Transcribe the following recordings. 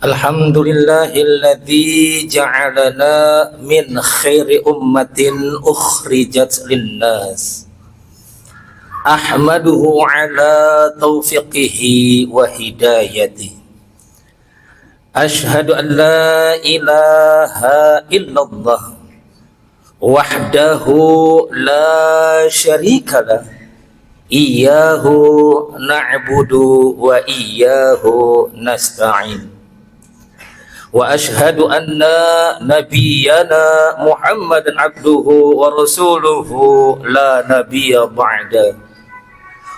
Alhamdulillahilladzi ja'alana min khairi ummatin ukhrijat linnas. Ahmaduhu ala taufiqihi wa hidayatihi. Ashhadu an la ilaha illallah wahdahu la syarikalah. Iyyahu na'budu wa iyyahu nasta'in. Wa ashhadu anna nabiyyana Muhammadan abduhu wa rasuluhu la nabiyya ba'da.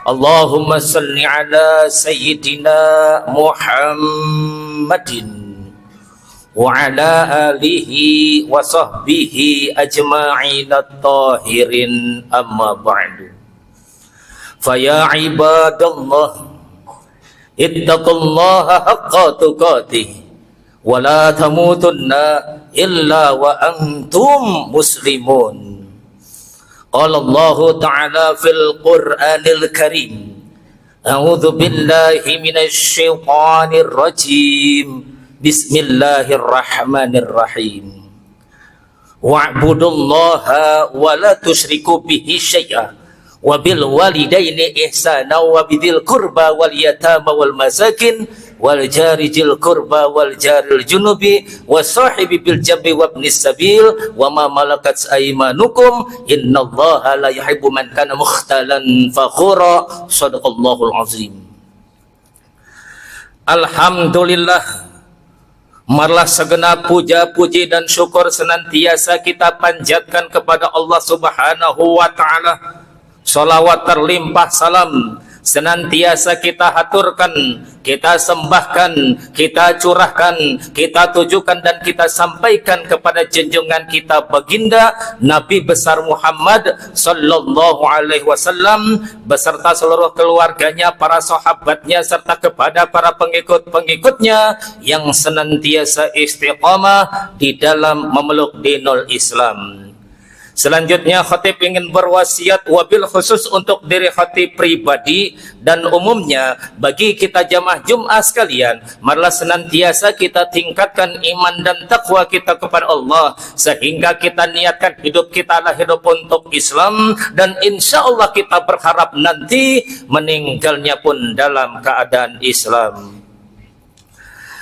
Allahumma salli ala sayyidina Muhammadin wa ala alihi wa sahbihi ajma'in at-tahirin, amma ba'du. Fa ya ibadallah ittaqullaha haqqa tuqatih wa la tamutunna illa wa antum muslimun. Qala Allah ta'ala fil Qur'anil Karim, a'udzu billahi minasy syaithanir rajim. Bismillahirrahmanirrahim. Wa'budullaha wa la tusyriku bihi syai'a wa bil walidaini ihsana wa bidzil qurba wal yatama wal masakin wal jari jil qurba wal jaril junubi wasahibi bil jambi wabnis sabil wa ma malakat aymanukum innallaha la yuhibbu man kana mukhtalan fakhura. Shadaqallahul azim. Alhamdulillah, marilah segenap puja puji dan syukur senantiasa kita panjatkan kepada Allah Subhanahu wa taala. Salawat terlimpah salam senantiasa kita haturkan, kita sembahkan, kita curahkan, kita tujukan dan kita sampaikan kepada junjungan kita baginda Nabi besar Muhammad sallallahu alaihi wasallam beserta seluruh keluarganya, para sahabatnya serta kepada para pengikut-pengikutnya yang senantiasa istiqamah di dalam memeluk dinul Islam. Selanjutnya khatib ingin berwasiat wabil khusus untuk diri khatib pribadi dan umumnya bagi kita jamaah Jumat sekalian, marilah senantiasa kita tingkatkan iman dan takwa kita kepada Allah sehingga kita niatkan hidup kita adalah hidup untuk Islam dan insya Allah kita berharap nanti meninggalnya pun dalam keadaan Islam.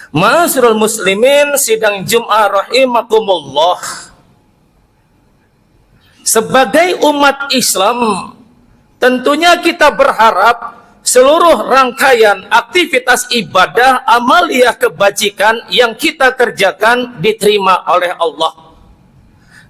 Ma'asyiral muslimin sidang Jumat rahimakumullah. Sebagai umat Islam, tentunya kita berharap seluruh rangkaian aktivitas ibadah, amaliyah, kebajikan yang kita kerjakan diterima oleh Allah.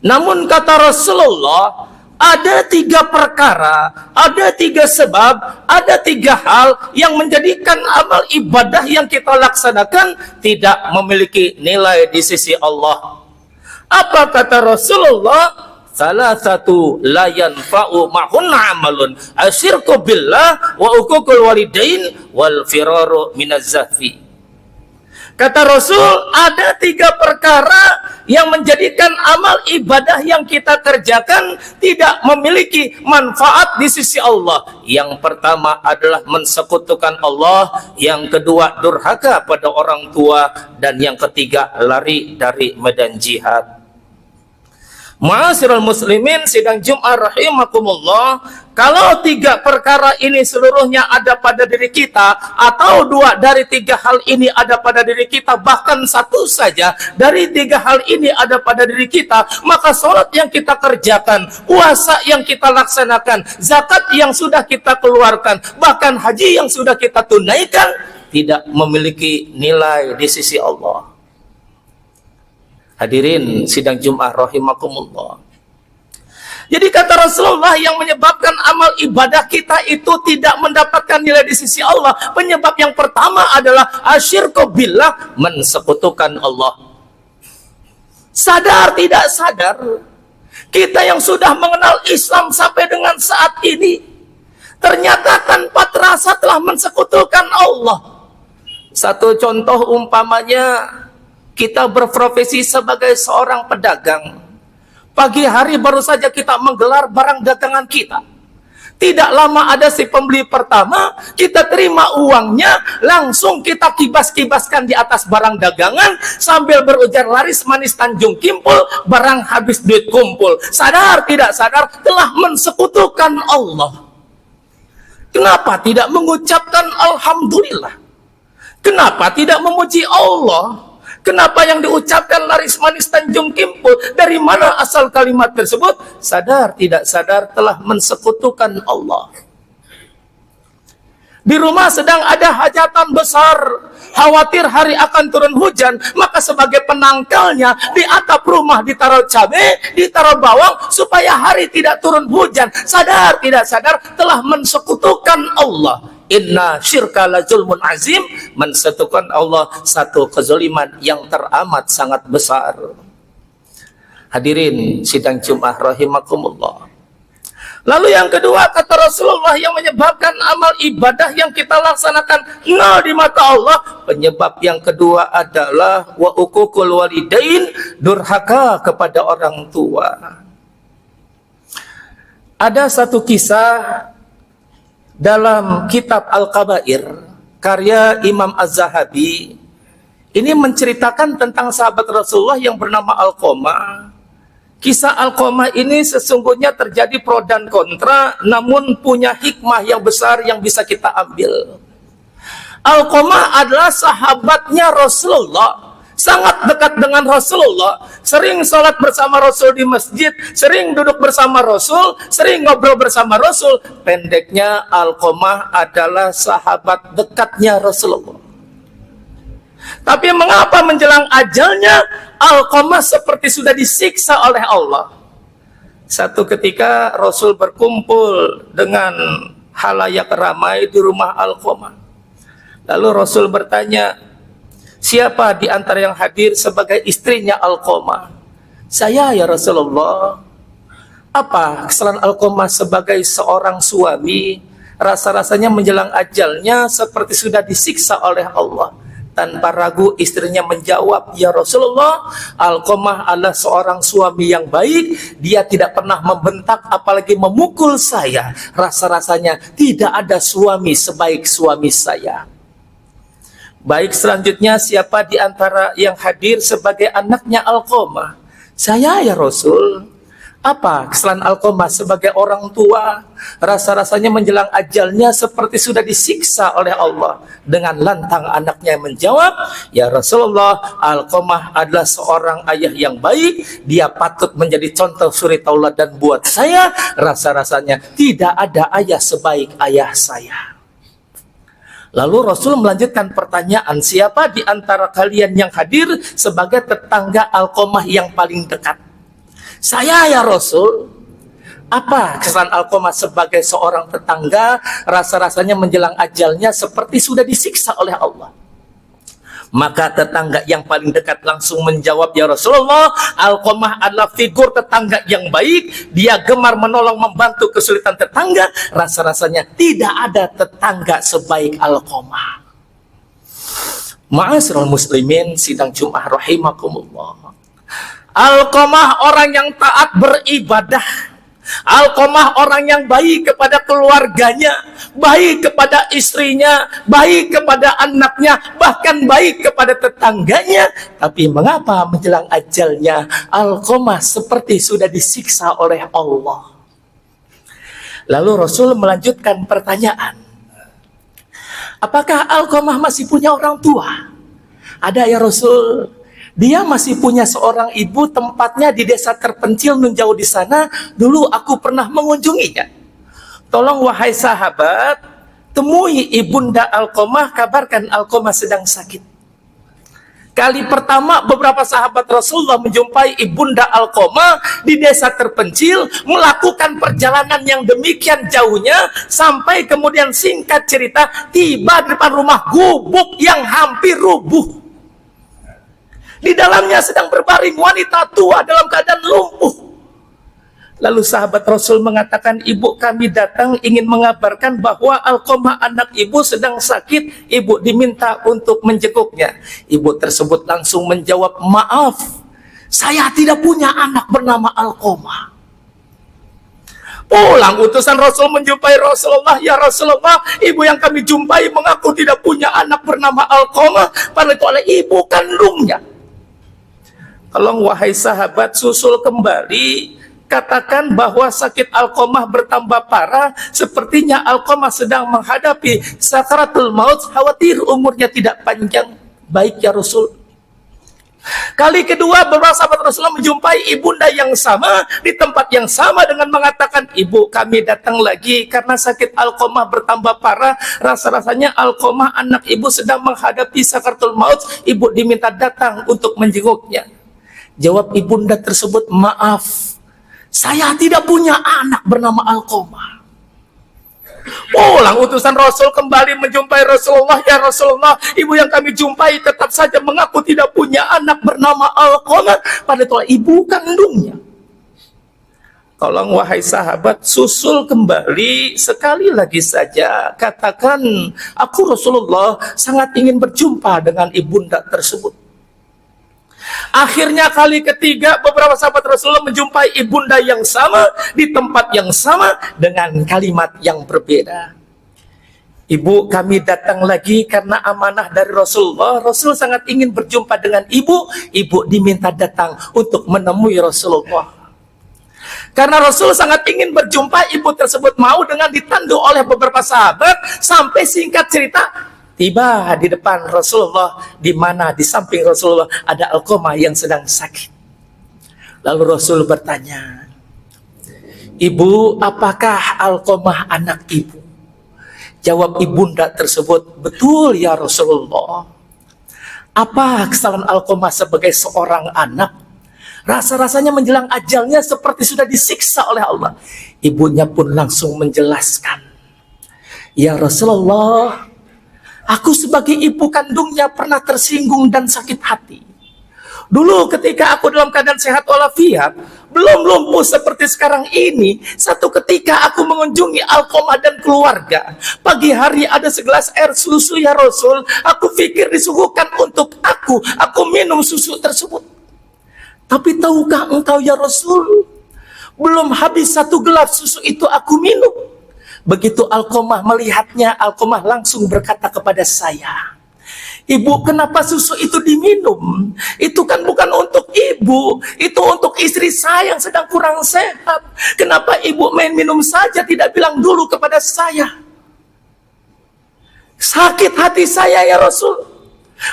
Namun kata Rasulullah, ada 3 perkara, ada 3 sebab, ada 3 hal yang menjadikan amal ibadah yang kita laksanakan tidak memiliki nilai di sisi Allah. Apa kata Rasulullah? Salah satu la yanfa'u ma'hunna amalun asyirku billah wa uququl walidain wal firaru minaz zahfi. Kata Rasul, ada 3 perkara yang menjadikan amal ibadah yang kita kerjakan tidak memiliki manfaat di sisi Allah. Yang pertama adalah mensekutukan Allah, yang kedua durhaka pada orang tua, dan yang ketiga lari dari medan jihad. Ma'asyiral muslimin sidang Jumat rahimakumullah, kalau 3 perkara ini seluruhnya ada pada diri kita, atau 2 dari 3 hal ini ada pada diri kita, bahkan 1 saja dari 3 hal ini ada pada diri kita, maka sholat yang kita kerjakan, puasa yang kita laksanakan, zakat yang sudah kita keluarkan, bahkan haji yang sudah kita tunaikan tidak memiliki nilai di sisi Allah. Hadirin sidang Jumat rahimakumullah. Jadi kata Rasulullah, yang menyebabkan amal ibadah kita itu tidak mendapatkan nilai di sisi Allah, penyebab yang pertama adalah asyirku billah, mensekutukan Allah. Sadar tidak sadar, kita yang sudah mengenal Islam sampai dengan saat ini, ternyata tanpa terasa telah mensekutukan Allah. Satu contoh umpamanya, kita berprofesi sebagai seorang pedagang. Pagi hari baru saja kita menggelar barang dagangan kita. Tidak lama ada si pembeli pertama, kita terima uangnya, langsung kita kibas-kibaskan di atas barang dagangan sambil berujar laris manis Tanjung Kimpul, barang habis duit kumpul. Sadar tidak sadar telah mensekutukan Allah. Kenapa tidak mengucapkan alhamdulillah? Kenapa tidak memuji Allah? Kenapa yang diucapkan laris manis Tanjung Kimpul? Dari mana asal kalimat tersebut? Sadar tidak sadar telah mensekutukan Allah. Di rumah sedang ada hajatan besar, khawatir hari akan turun hujan, maka sebagai penangkalnya di atap rumah ditaruh cabai, ditaruh bawang supaya hari tidak turun hujan. Sadar tidak sadar telah mensekutukan Allah. Inna syirka la zulmun azim, mensekutukan Allah satu kezaliman yang teramat sangat besar. Hadirin sidang Jumat rahimakumullah. Lalu yang kedua kata Rasulullah yang menyebabkan amal ibadah yang kita laksanakan nol di mata Allah, penyebab yang kedua adalah wa uququl walidain, durhaka kepada orang tua. Ada satu kisah dalam kitab Al-Kabair karya Imam Az-Zahabi. Ini menceritakan tentang sahabat Rasulullah yang bernama Alqamah. Kisah Alqamah ini sesungguhnya terjadi pro dan kontra, namun punya hikmah yang besar yang bisa kita ambil. Alqamah adalah sahabatnya Rasulullah, sangat dekat dengan Rasulullah, sering sholat bersama Rasul di masjid, sering duduk bersama Rasul, sering ngobrol bersama Rasul. Pendeknya, Alqamah adalah sahabat dekatnya Rasulullah. Tapi mengapa menjelang ajalnya Alqamah seperti sudah disiksa oleh Allah? Satu ketika Rasul berkumpul dengan halayak ramai di rumah Alqamah. Lalu Rasul bertanya, siapa di antara yang hadir sebagai istrinya Alqamah? Saya ya Rasulullah. Apa kesalahan Alqamah sebagai seorang suami? Rasa-rasanya menjelang ajalnya seperti sudah disiksa oleh Allah. Tanpa ragu istrinya menjawab, ya Rasulullah, Alqamah adalah seorang suami yang baik. Dia tidak pernah membentak apalagi memukul saya. Rasa-rasanya tidak ada suami sebaik suami saya. Baik, selanjutnya siapa di antara yang hadir sebagai anaknya Alqamah? Saya ya Rasul. Apa kesalahan Alqamah sebagai orang tua? Rasa-rasanya menjelang ajalnya seperti sudah disiksa oleh Allah. Dengan lantang anaknya menjawab, ya Rasulullah, Alqamah adalah seorang ayah yang baik. Dia patut menjadi contoh suri tauladan buat saya. Rasa-rasanya tidak ada ayah sebaik ayah saya. Lalu Rasul melanjutkan pertanyaan, siapa di antara kalian yang hadir sebagai tetangga Alqamah yang paling dekat? Saya ya Rasul. Apa kesalahan Alqamah sebagai seorang tetangga? Rasa-rasanya menjelang ajalnya seperti sudah disiksa oleh Allah. Maka tetangga yang paling dekat langsung menjawab, ya Rasulullah, Alqamah adalah figur tetangga yang baik. Dia gemar menolong membantu kesulitan tetangga. Rasa-rasanya tidak ada tetangga sebaik Alqamah. Ma'asyiral muslimin sidang Jumat rahimakumullah. Alqamah orang yang taat beribadah. Alqamah orang yang baik kepada keluarganya, baik kepada istrinya, baik kepada anaknya, bahkan baik kepada tetangganya. Tapi mengapa menjelang ajalnya Alqamah seperti sudah disiksa oleh Allah? Lalu Rasul melanjutkan pertanyaan, apakah Alqamah masih punya orang tua? Ada ya Rasul. Dia masih punya seorang ibu, tempatnya di desa terpencil nun jauh di sana. Dulu aku pernah mengunjunginya. Tolong wahai sahabat, temui ibunda Alqamah, kabarkan Alqamah sedang sakit. Kali pertama beberapa sahabat Rasulullah menjumpai ibunda Alqamah di desa terpencil, melakukan perjalanan yang demikian jauhnya, sampai kemudian singkat cerita tiba di depan rumah gubuk yang hampir rubuh. Di dalamnya sedang berbaring wanita tua dalam keadaan lumpuh. Lalu sahabat Rasul mengatakan, ibu kami datang ingin mengabarkan bahwa Alqamah anak ibu sedang sakit. Ibu diminta untuk menjenguknya. Ibu tersebut langsung menjawab, maaf, saya tidak punya anak bernama Alqamah. Pulang utusan Rasul menjumpai Rasulullah. Ya Rasulullah, ibu yang kami jumpai mengaku tidak punya anak bernama Alqamah, padahal itu oleh ibu kandungnya. Tolong wahai sahabat, susul kembali, katakan bahwa sakit Alqamah bertambah parah, sepertinya Alqamah sedang menghadapi sakaratul maut, khawatir umurnya tidak panjang. Baik ya Rasul. Kali kedua beberapa sahabat Rasulullah menjumpai ibunda yang sama di tempat yang sama dengan mengatakan, ibu kami datang lagi karena sakit Alqamah bertambah parah, rasa-rasanya Alqamah anak ibu sedang menghadapi sakaratul maut, ibu diminta datang untuk menjenguknya. Jawab ibunda tersebut, maaf, saya tidak punya anak bernama Alqamah. Pulang utusan Rasul kembali menjumpai Rasulullah. Ya Rasulullah, ibu yang kami jumpai tetap saja mengaku tidak punya anak bernama Alqamah, padahal itu ibu kandungnya. Tolong wahai sahabat, susul kembali sekali lagi saja, katakan, aku Rasulullah sangat ingin berjumpa dengan ibunda tersebut. Akhirnya kali ketiga beberapa sahabat Rasulullah menjumpai ibunda yang sama di tempat yang sama dengan kalimat yang berbeda. Ibu kami datang lagi karena amanah dari Rasulullah. Rasul sangat ingin berjumpa dengan ibu. Ibu diminta datang untuk menemui Rasulullah. Karena Rasul sangat ingin berjumpa, ibu tersebut mau dengan ditandu oleh beberapa sahabat. Sampai singkat cerita, tiba di depan Rasulullah, di mana di samping Rasulullah ada Alqamah yang sedang sakit. Lalu Rasul bertanya, ibu, apakah Alqamah anak ibu? Jawab ibunda tersebut, betul ya Rasulullah. Apa kesalahan Alqamah sebagai seorang anak? Rasa-rasanya menjelang ajalnya seperti sudah disiksa oleh Allah. Ibunya pun langsung menjelaskan, ya Rasulullah, aku sebagai ibu kandungnya pernah tersinggung dan sakit hati. Dulu ketika aku dalam keadaan sehat walafiat, belum lumpuh seperti sekarang ini, satu ketika aku mengunjungi Alqamah dan keluarga. Pagi hari ada segelas air susu ya Rasul, aku pikir disuguhkan untuk aku minum susu tersebut. Tapi tahukah engkau ya Rasul, belum habis satu gelas susu itu aku minum. Begitu Alqamah melihatnya, Alqamah langsung berkata kepada saya, ibu, kenapa susu itu diminum? Itu kan bukan untuk ibu, itu untuk istri saya yang sedang kurang sehat. Kenapa ibu main minum saja, tidak bilang dulu kepada saya? Sakit hati saya ya Rasul.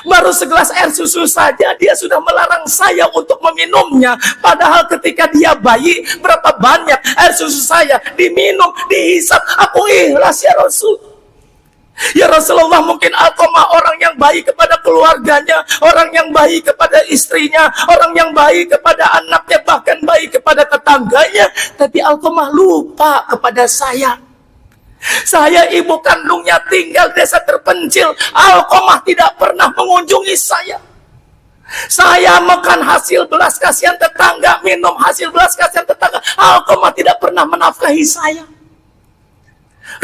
Baru segelas air susu saja dia sudah melarang saya untuk meminumnya. Padahal ketika dia bayi, berapa banyak air susu saya diminum, dihisap. Aku ikhlas ya Rasul. Ya Rasulullah, mungkin Alqamah orang yang baik kepada keluarganya, orang yang baik kepada istrinya, orang yang baik kepada anaknya, bahkan baik kepada tetangganya. Tapi Alqamah lupa kepada saya. Saya ibu kandungnya tinggal desa terpencil. Alqamah tidak pernah mengunjungi saya. Saya makan hasil belas kasihan tetangga, minum hasil belas kasihan tetangga. Alqamah tidak pernah menafkahi saya.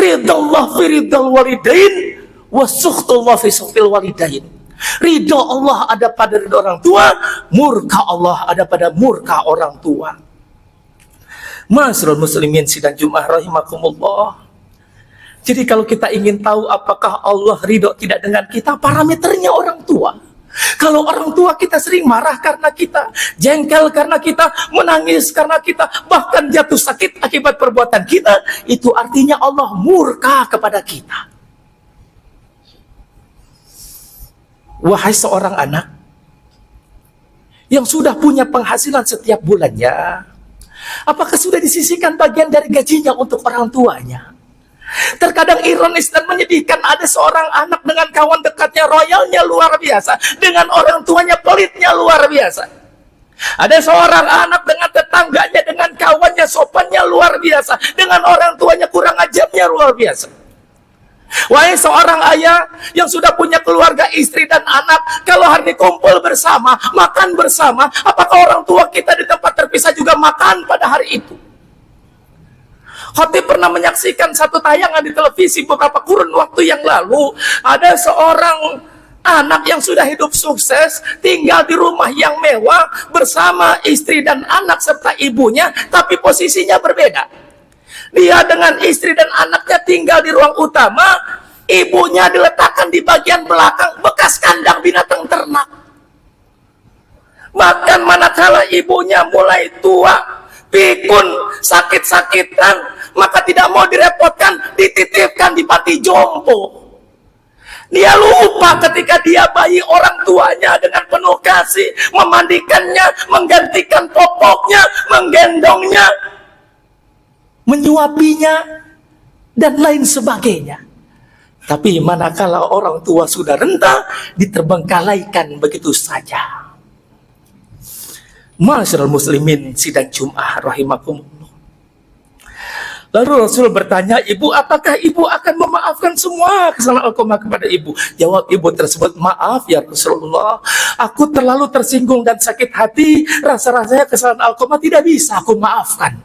Ridallah fi ridal walidain, wa sukhtullah fi sukhtil walidain. Ridho Allah ada pada ridho orang tua, murka Allah ada pada murka orang tua. Ma'asyiral muslimin sidang Jumat rahimakumullah. Jadi kalau kita ingin tahu apakah Allah ridho tidak dengan kita, parameternya orang tua. Kalau orang tua kita sering marah karena kita, jengkel karena kita, menangis karena kita, bahkan jatuh sakit akibat perbuatan kita, itu artinya Allah murka kepada kita. Wahai seorang anak yang sudah punya penghasilan setiap bulannya, apakah sudah disisihkan bagian dari gajinya untuk orang tuanya? Terkadang ironis dan menyedihkan, ada seorang anak dengan kawan dekatnya royalnya luar biasa, dengan orang tuanya pelitnya luar biasa. Ada seorang anak dengan tetangganya, dengan kawannya sopannya luar biasa, dengan orang tuanya kurang ajarnya luar biasa. Wahai seorang ayah yang sudah punya keluarga, istri dan anak, kalau hari kumpul bersama, makan bersama, apakah orang tua kita di tempat terpisah juga makan pada hari itu? Khatib pernah menyaksikan satu tayangan di televisi beberapa kurun waktu yang lalu. Ada seorang anak yang sudah hidup sukses, tinggal di rumah yang mewah bersama istri dan anak serta ibunya, tapi posisinya berbeda. Dia dengan istri dan anaknya tinggal di ruang utama, ibunya diletakkan di bagian belakang bekas kandang binatang ternak. Bahkan manakala ibunya mulai tua, pikun, sakit-sakitan, maka tidak mau direpotkan, dititipkan di panti jompo. Dia lupa ketika dia bayi orang tuanya dengan penuh kasih, memandikannya, menggantikan popoknya, menggendongnya, menyuapinya, dan lain sebagainya. Tapi manakala orang tua sudah renta, diterbengkalaikan begitu saja. Ma'asyiral muslimin sidang Jum'ah rahimakumullah. Lalu Rasul bertanya, ibu, apakah ibu akan memaafkan semua kesalahan Alqamah kepada ibu? Jawab ibu tersebut, maaf ya Rasulullah, aku terlalu tersinggung dan sakit hati, rasa-rasanya kesalahan Alqamah tidak bisa aku maafkan.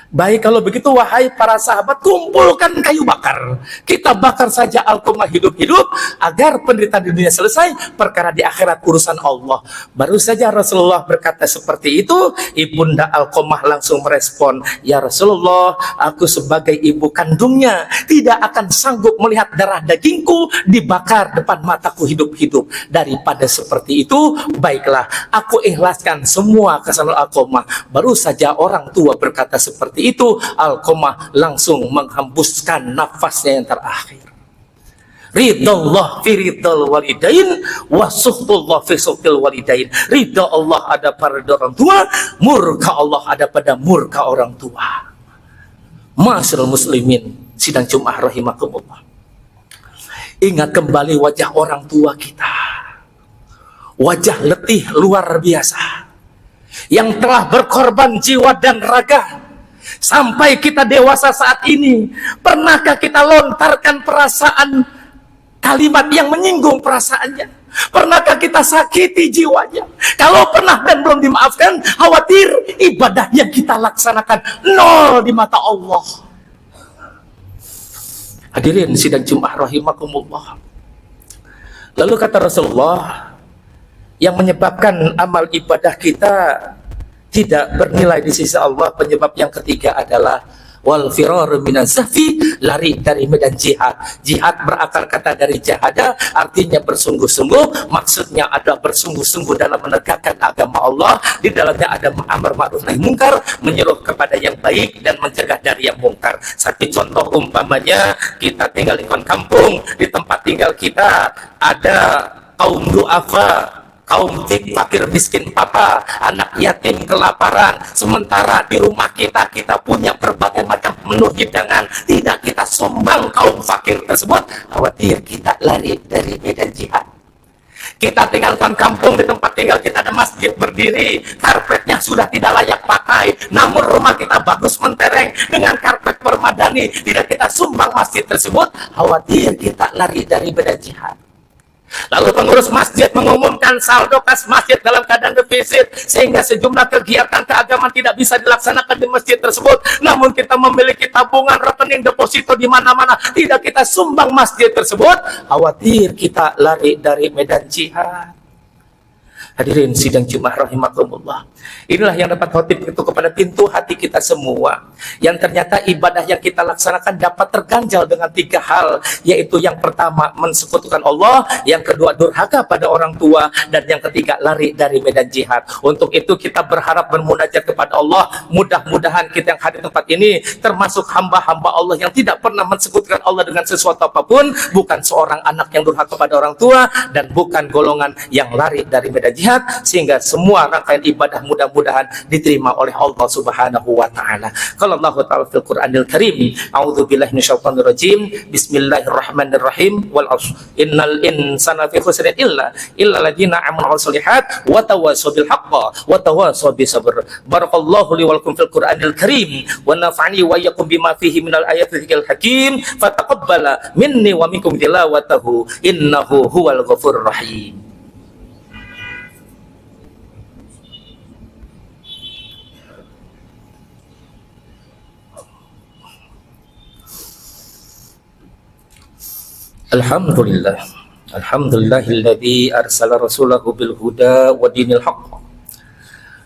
Baik, kalau begitu wahai para sahabat, kumpulkan kayu bakar. Kita bakar saja Alqamah hidup-hidup agar penderitaan di dunia selesai, perkara di akhirat urusan Allah. Baru saja Rasulullah berkata seperti itu, Ibunda Alqamah langsung merespon, ya Rasulullah, aku sebagai ibu kandungnya tidak akan sanggup melihat darah dagingku dibakar depan mataku hidup-hidup. Daripada seperti itu, baiklah, aku ikhlaskan semua kesalahan Alqamah. Baru saja orang tua berkata seperti itu, Alqamah langsung menghembuskan nafasnya yang terakhir. Ridallah fi ridal walidain wa suhtullah fi suhtil walidain. Ridha Allah ada pada orang tua, murka Allah ada pada murka orang tua. Ma'asyiral muslimin sidang Jum'ah rahimakumullah. Ingat kembali wajah orang tua kita, wajah letih luar biasa yang telah berkorban jiwa dan raga sampai kita dewasa saat ini. Pernahkah kita lontarkan perasaan kalimat yang menyinggung perasaannya? Pernahkah kita sakiti jiwanya? Kalau pernah dan belum dimaafkan, khawatir ibadah yang kita laksanakan nol di mata Allah. Hadirin sidang Jum'ah rahimakumullah. Lalu kata Rasulullah, yang menyebabkan amal ibadah kita tidak bernilai di sisi Allah, penyebab yang ketiga adalah wal firar minaz zafi, lari dari medan jihad. Jihad berakar kata dari jahada, artinya bersungguh-sungguh, maksudnya ada bersungguh-sungguh dalam menegakkan agama Allah. Di dalamnya ada amar ma'ruf nahi mungkar, menyuruh kepada yang baik dan mencegah dari yang mungkar. Satu contoh umpamanya, kita tinggal di kampung, di tempat tinggal kita ada kaum du'afa, kaum fakir miskin papa, anak yatim kelaparan. Sementara di rumah kita punya berbagai macam menu hidangan, tidak kita sumbang kaum fakir tersebut, khawatir kita lari dari medan jihad. Kita tinggalkan kampung, di tempat tinggal kita ada masjid berdiri, karpetnya sudah tidak layak pakai, namun rumah kita bagus mentereng dengan karpet permadani, tidak kita sumbang masjid tersebut, khawatir kita lari dari medan jihad. Lalu pengurus masjid mengumumkan saldo kas masjid dalam keadaan defisit, sehingga sejumlah kegiatan keagamaan tidak bisa dilaksanakan di masjid tersebut. Namun kita memiliki tabungan, rekening, deposito di mana-mana, tidak kita sumbang masjid tersebut, khawatir kita lari dari medan jihad. Hadirin sidang Jum'ah rahimakumullah. Inilah yang dapat khotib itu kepada pintu hati kita semua, yang ternyata ibadah yang kita laksanakan dapat terganjal dengan tiga hal, yaitu yang pertama mensekutukan Allah, yang kedua durhaka pada orang tua, dan yang ketiga lari dari medan jihad. Untuk itu kita berharap bermunajat kepada Allah. Mudah-mudahan kita yang hadir di tempat ini termasuk hamba-hamba Allah yang tidak pernah mensekutukan Allah dengan sesuatu apapun, bukan seorang anak yang durhaka pada orang tua, dan bukan golongan yang lari dari medan jihad, sehingga semua rangkaian ibadah mudah-mudahan diterima oleh Allah Subhanahu wa taala. Qala Allah ta'ala fil Qur'anil Karim, a'udzubillahi minasyaitonir rajim, bismillahirrahmanirrahim, wal 'ashr, innal insana fi khusrin illa alladziina amanu wa sholihat wa tawassaw bil haqqi wa tawassaw bis sabr. Barakallahu li wa lakum fil Qur'anil Karim wa nafa'ani wa iyyakum bima fihi minal ayatil hakim, fataqabbala minni wa minkum tilawatahu innahu huwal ghafurur rahim. Alhamdulillah, alhamdulillahilladzi arsala rasulahu bil huda wa dinil haqq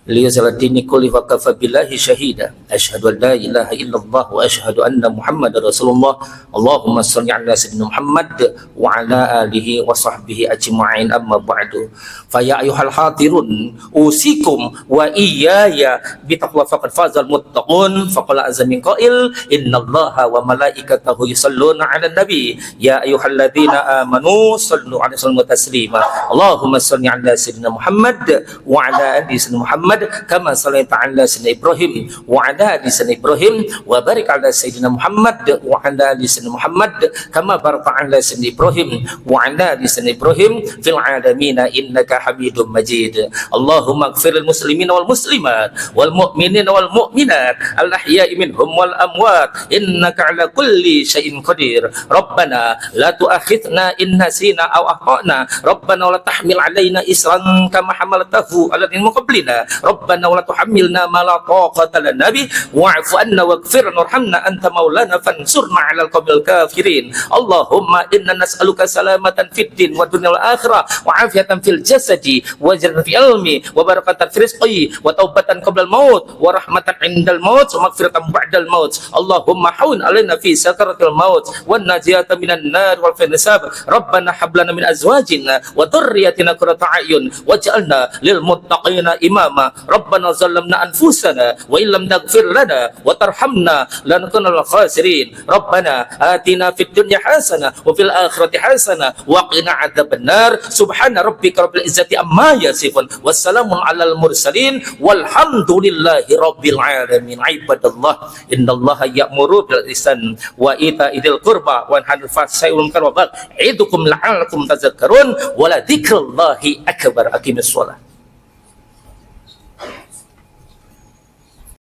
liyuzhira dini kulli wa kafa billahi syahida asyhadu an la ilaha illallah wa asyhadu anna muhammadar rasulullah. Allahumma shalli ala sayyidina Muhammad wa ala alihi wa sahbihi ajma'in, amma ba'du. Fa ya ayyuhal hadirun usikum wa iyaya bi taqwa faqad fazal muttaqun. Faqala azza min qail innallaha wa malaikatahu yusalluna 'alan nabi ya ayyuhalladzina amanu sallu 'alaihi wa sallimu taslima. Allahumma shalli ala sayyidina Muhammad wa ala ali sayyidina Muhammad kama shallaita ala sayyidina Ibrahim wa ala ali sayyidina Ibrahim wa barik ala sayyidina Muhammad wa ala ali sayyidina Muhammad kama barakta ala sayyidina Ibrahim wa ala ali sayyidina Ibrahim fil alamin innaka Hamidum Majid. Allahumma ighfir lil muslimina wal muslimat wal mu'minina wal mu'minat al ahya'i minhum wal amwat innaka ala kulli syai'in qadir. Rabbana la tu'akhidhna in nasina aw akhtana. Rabbana la tahmil alaina isran kama hamaltahu ala min qablina. Rabbana wa la tuhammilna ma la taqata lana bih wa'fu anna waghfir warhamna anta maulana fansurna 'alal qawmil kafirin. Allahumma inna nas'aluka salamatan fid din wa dunyal akhirah wa afiyatan fil jasadi wa jannatan fil ilmi wa barakatan fil rizqi wa taubatan qabla al maut wa rahmatan 'indal maut wa maghfiratan ba'dal maut. Allahumma hawwin 'alaina fi sakaratil maut wan najiyata minan nar wal hisab. Rabbana hab lana min azwajina wa dhurriyyatina qurrata a'yun waj'alna lil muttaqina imama. Rabbana zalamna anfusana wa illam taghfir lana wa tarhamna lanakunanna minal khasirin. Rabbana atina fid dunya hasanah wa fil akhirati hasanah wa qina adzabannar. Subhana rabbika rabbil izzati amma yasifun wassalamun alal mursalin walhamdulillahi rabbil alamin. Ibadallah innallaha ya'muru bil ihsan wa ita'idil qurba wa yanha 'anil fahsya'i wal munkar wa baghi ya'idukum la'allakum tadhakkarun wa la dzikrullahi akbar. Aqimis shalah.